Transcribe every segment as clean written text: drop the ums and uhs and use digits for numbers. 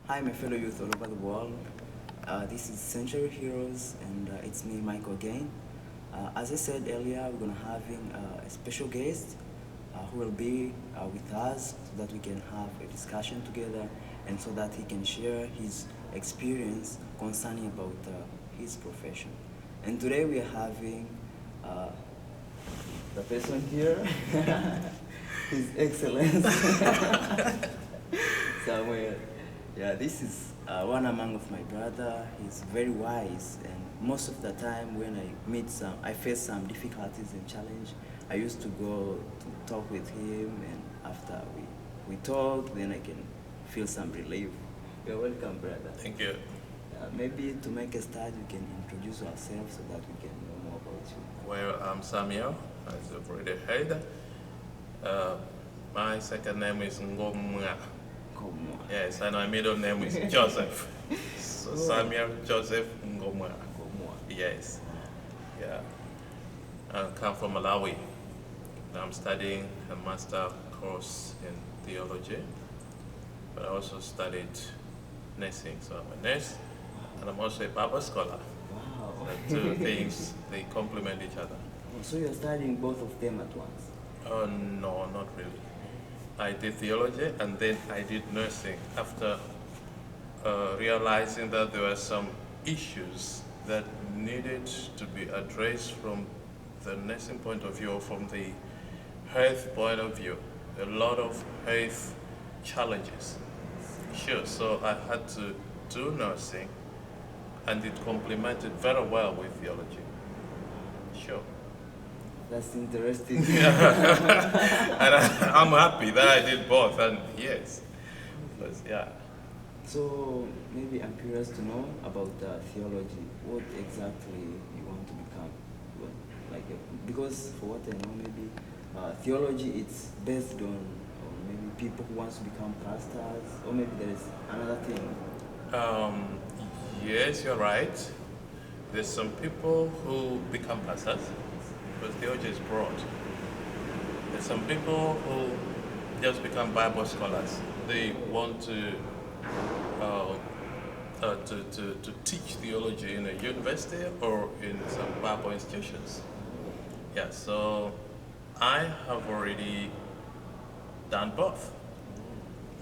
Hi, my fellow youth all over the world. This is Century Heroes, and it's me, Michael again. As I said earlier, we're gonna having a special guest who will be with us so that we can have a discussion together, and so that he can share his experience concerning about his profession. And today we are having the person here, His Excellence Samuel. Yeah, this is one among of my brother. He's very wise, and most of the time when I face some difficulties and challenge, I used to go to talk with him, and after we talk, then I can feel some relief. You're welcome, brother. Thank you. Maybe to make a start, we can introduce ourselves so that we can know more about you. Well, I'm Samuel, as you've already heard. My second name is Ngomwa. Come on. Yes, and my middle name is Joseph. So Samuel Joseph Ngomwa. Come on. Yes. Yeah. I come from Malawi. I'm studying a master course in theology, but I also studied nursing. So I'm a nurse, and I'm also a Bible scholar. Wow. The two things, they complement each other. So you're studying both of them at once? No, not really. I did theology and then I did nursing after realizing that there were some issues that needed to be addressed from the nursing point of view or from the health point of view. A lot of health challenges. Sure, so I had to do nursing and it complemented very well with theology. Sure. That's interesting. And I'm happy that I did both, and yes, because, yeah. So maybe I'm curious to know about theology. What exactly you want to become? Because for what I know, maybe theology it's based on maybe people who wants to become pastors, or maybe there is another thing. Yes, you're right. There's some people who become pastors, because theology is broad. There's some people who just become Bible scholars. They want to teach theology in a university or in some Bible institutions. Yeah, so I have already done both.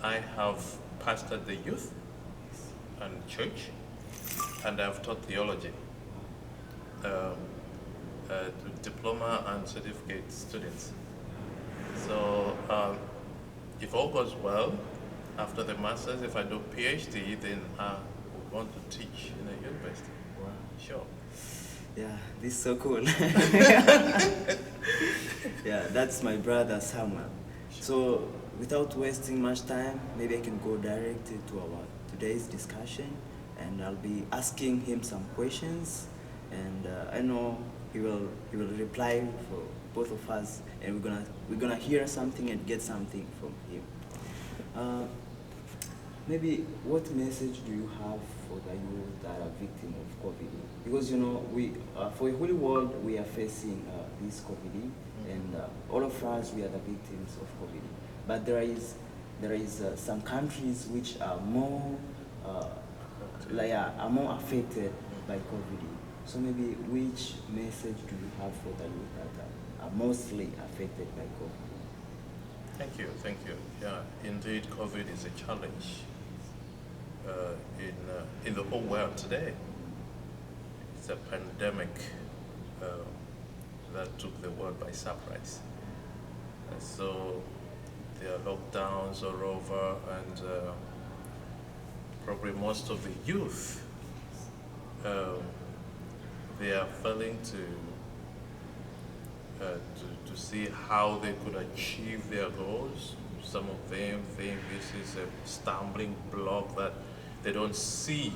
I have pastored the youth and church, and I've taught theology. To diploma and certificate students. So if all goes well, after the master's, if I do PhD, then I would want to teach in a university. Wow. Sure. Yeah, this is so cool. Yeah, that's my brother Samuel. So without wasting much time, maybe I can go directly to our today's discussion, and I'll be asking him some questions, and I know he will reply for both of us, and we're gonna hear something and get something from him. Maybe what message do you have for the youth that are victim of COVID? Because we for a whole world we are facing this COVID, and all of us we are the victims of COVID. But there is some countries which are more are more affected by COVID. So maybe which message do you have for the youth that are mostly affected by COVID? Thank you. Yeah, indeed, COVID is a challenge in the whole world today. It's a pandemic that took the world by surprise. And so there are lockdowns all over, and probably most of the youth they are failing to see how they could achieve their goals. Some of them think this is a stumbling block that they don't see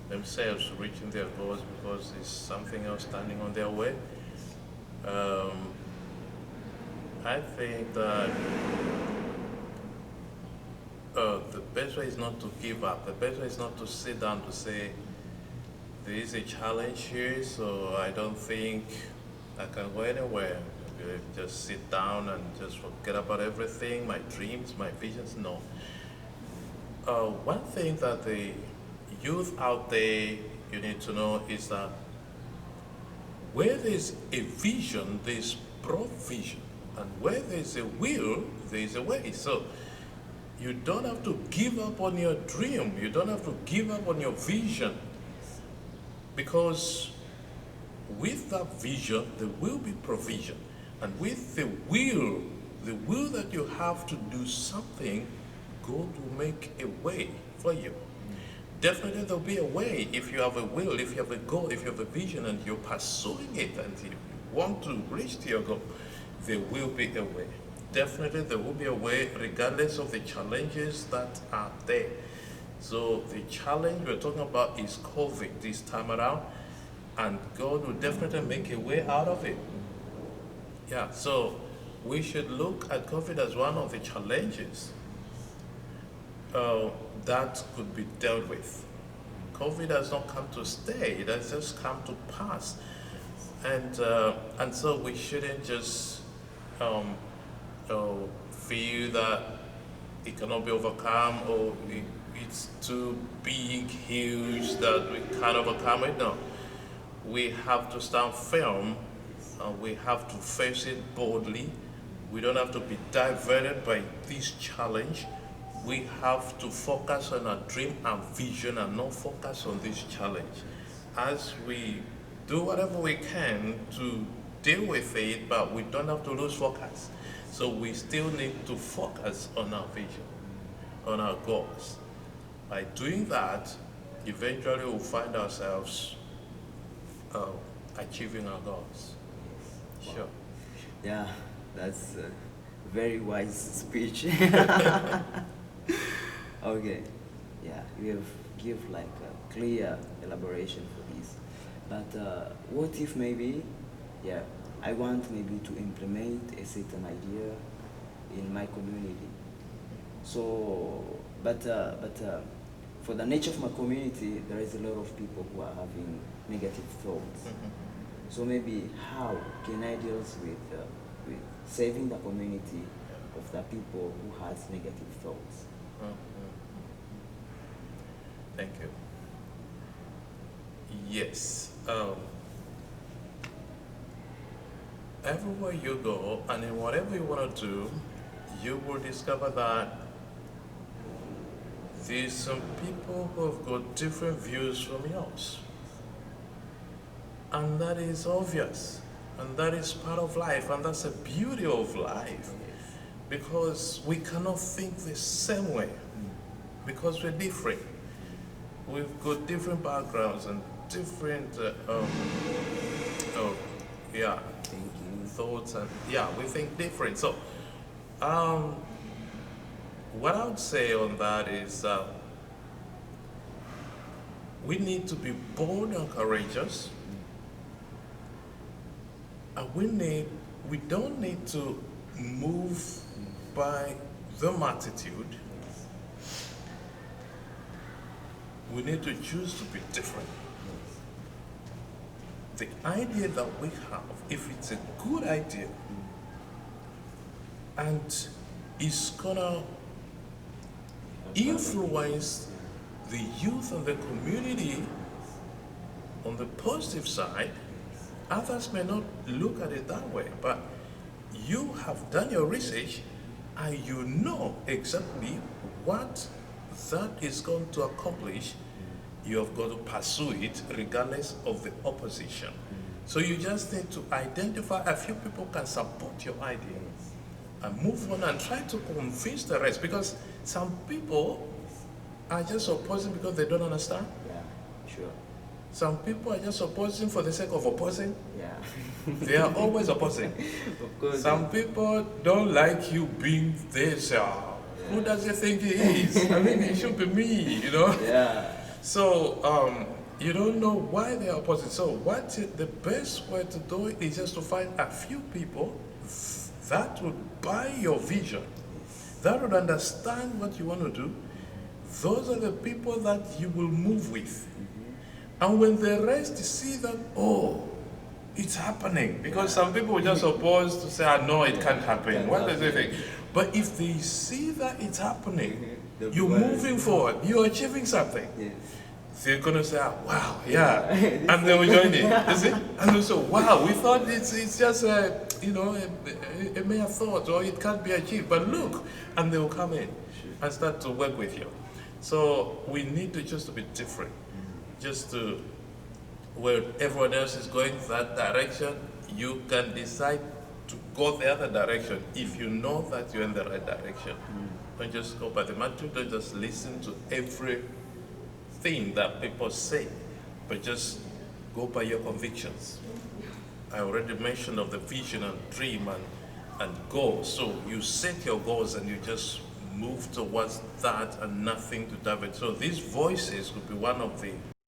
themselves reaching their goals because there's something else standing on their way. I think that the best way is not to give up. The best way is not to sit down to say, there is a challenge here, so I don't think I can go anywhere. Just sit down and just forget about everything, my dreams, my visions. No. one thing that the youth out there you need to know is that where there's a vision, there's provision. And where there's a will, there's a way. So you don't have to give up on your dream. You don't have to give up on your vision. Because with that vision, there will be provision. And with the will that you have to do something, God will make a way for you. Definitely there'll be a way if you have a will, if you have a goal, if you have a vision and you're pursuing it and you want to reach to your goal, there will be a way. Definitely there will be a way regardless of the challenges that are there. So the challenge we're talking about is COVID this time around, and God will definitely make a way out of it. Yeah, so we should look at COVID as one of the challenges that could be dealt with. COVID has not come to stay, it has just come to pass. And so we shouldn't just feel that it cannot be overcome or it's too big, huge that we can't overcome it. No, we have to stand firm. We have to face it boldly. We don't have to be diverted by this challenge. We have to focus on our dream and vision and not focus on this challenge. As we do whatever we can to deal with it, but we don't have to lose focus. So we still need to focus on our vision, on our goals. By doing that, eventually we'll find ourselves achieving our goals. Sure. Yeah, that's a very wise speech. Okay, yeah, you have give like a clear elaboration for this. But what if maybe, yeah, I want maybe to implement a certain idea in my community. So, but for the nature of my community, there is a lot of people who are having negative thoughts. So maybe how can I deal with saving the community of the people who has negative thoughts? Thank you. Yes. Everywhere you go and in whatever you want to do, you will discover that there's some people who have got different views from yours. And that is obvious. And that is part of life. And that's the beauty of life. Because we cannot think the same way. Because we're different. We've got different backgrounds and different thoughts, and we think different. So what I would say on that is we need to be bold and courageous, and we don't need to move by the multitude. We need to choose to be different. The idea that we have, if it's a good idea, and it's gonna influence the youth and the community on the positive side, others may not look at it that way, but you have done your research and you know exactly what that is going to accomplish. You have got to pursue it regardless of the opposition. So you just need to identify a few people can support your idea and move on and try to convince the rest, because some people are just opposing because they don't understand. Yeah, sure. Some people are just opposing for the sake of opposing. Yeah. They are always opposing. Of course. Some people don't like you being this. Who does he think he is? I mean, it should be me, you know? Yeah. So, you don't know why they are opposing. So the best way to do it is just to find a few people that would buy your vision, that would understand what you want to do. Those are the people that you will move with. And when the rest see that, oh, it's happening. Because some people just oppose to say, "Ah, no, it can't happen." What does they think? But if they see that it's happening, you're moving forward, you're achieving something. Yes. They're gonna say, "Ah, wow, yeah," and they will join in. You see? And they say, "Wow, we thought it's just a mere thought, or it can't be achieved, but look," and they will come in and start to work with you. So we need to just be different, just to where everyone else is going that direction, you can decide to go the other direction if you know that you're in the right direction. Don't just go by the matrix, don't just listen to everything that people say, but just go by your convictions. I already mentioned of the vision and dream and goals. So you set your goals and you just move towards that and nothing to divert. So these voices could be one of the